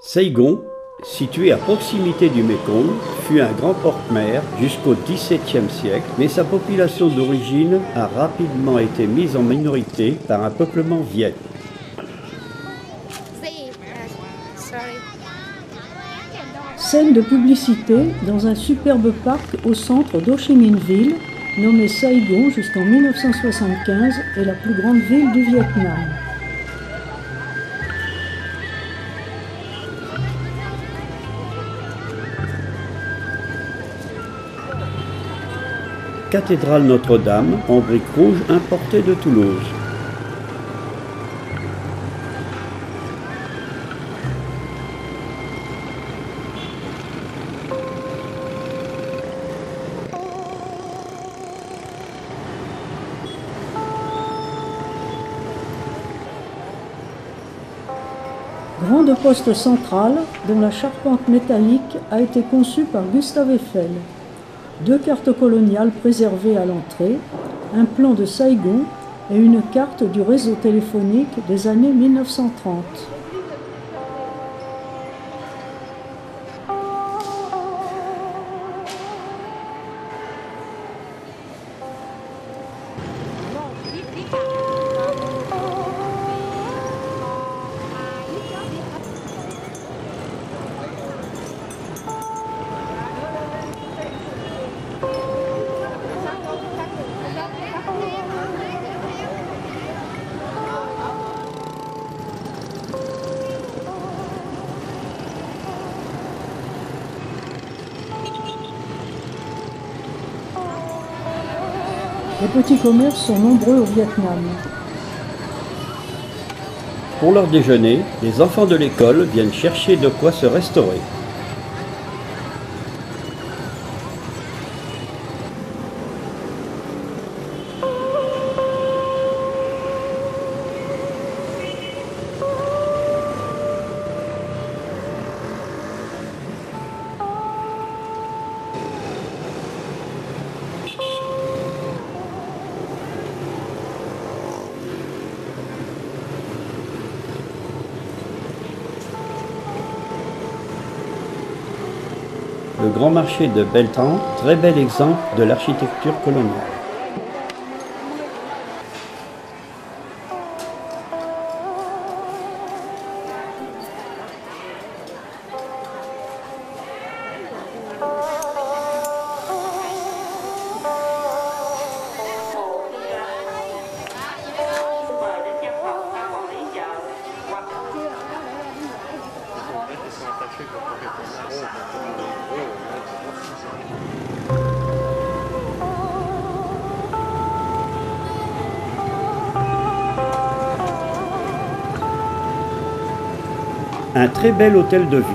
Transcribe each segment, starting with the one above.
Saigon, situé à proximité du Mékong, fut un grand port-mer jusqu'au XVIIe siècle, mais sa population d'origine a rapidement été mise en minorité par un peuplement viet. Scène de publicité dans un superbe parc au centre d'Ho Chi Minh Ville, nommé Saigon jusqu'en 1975, est la plus grande ville du Vietnam. Cathédrale Notre-Dame en briques rouges importées de Toulouse. Grande poste centrale dont la charpente métallique a été conçue par Gustave Eiffel. 2 cartes coloniales préservées à l'entrée, un plan de Saigon et une carte du réseau téléphonique des années 1930. Les petits commerces sont nombreux au Vietnam. Pour leur déjeuner, les enfants de l'école viennent chercher de quoi se restaurer. Le grand marché de Beltan, très bel exemple de l'architecture coloniale. Un très bel hôtel de ville.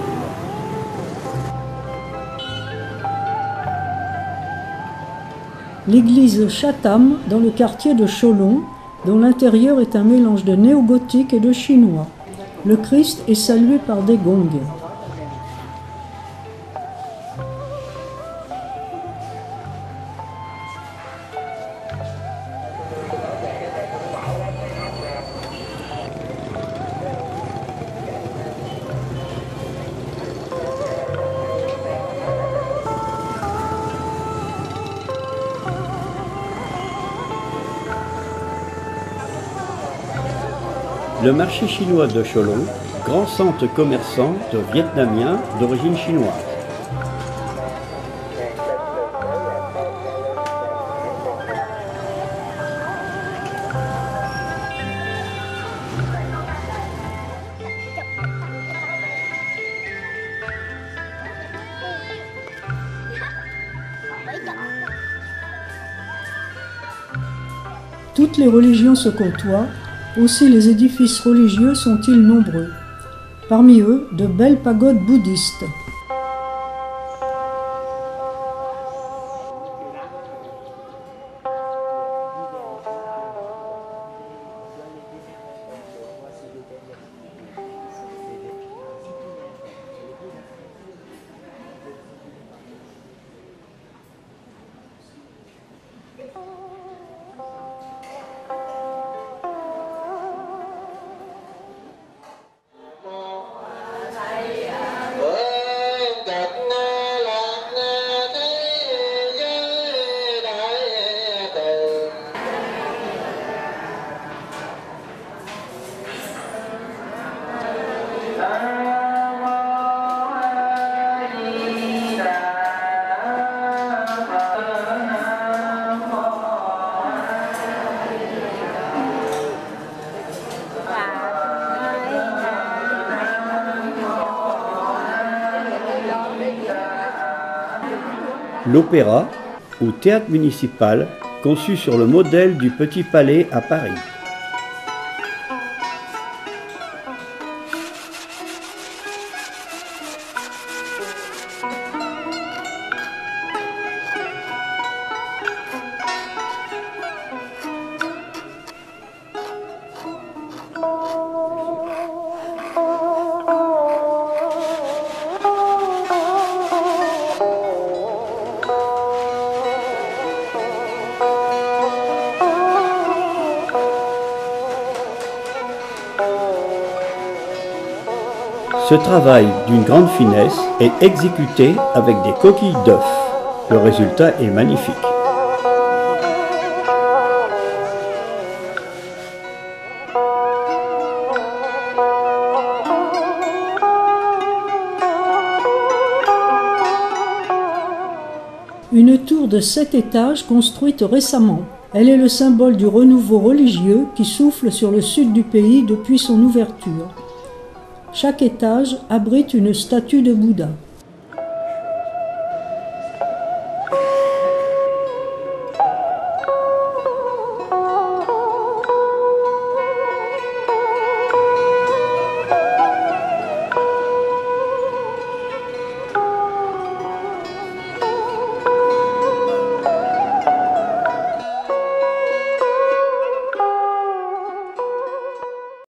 L'église Chatham dans le quartier de Cholon, dont l'intérieur est un mélange de néo-gothique et de chinois. Le Christ est salué par des gongs. Le marché chinois de Cholon, grand centre commerçant de Vietnamiens d'origine chinoise. Toutes les religions se côtoient, aussi les édifices religieux sont-ils nombreux. Parmi eux, de belles pagodes bouddhistes. l'Opéra ou théâtre municipal conçu sur le modèle du Petit Palais à Paris. Ce travail d'une grande finesse est exécuté avec des coquilles d'œufs. Le résultat est magnifique. Une tour de 7 étages construite récemment. Elle est le symbole du renouveau religieux qui souffle sur le sud du pays depuis son ouverture. Chaque étage abrite une statue de Bouddha.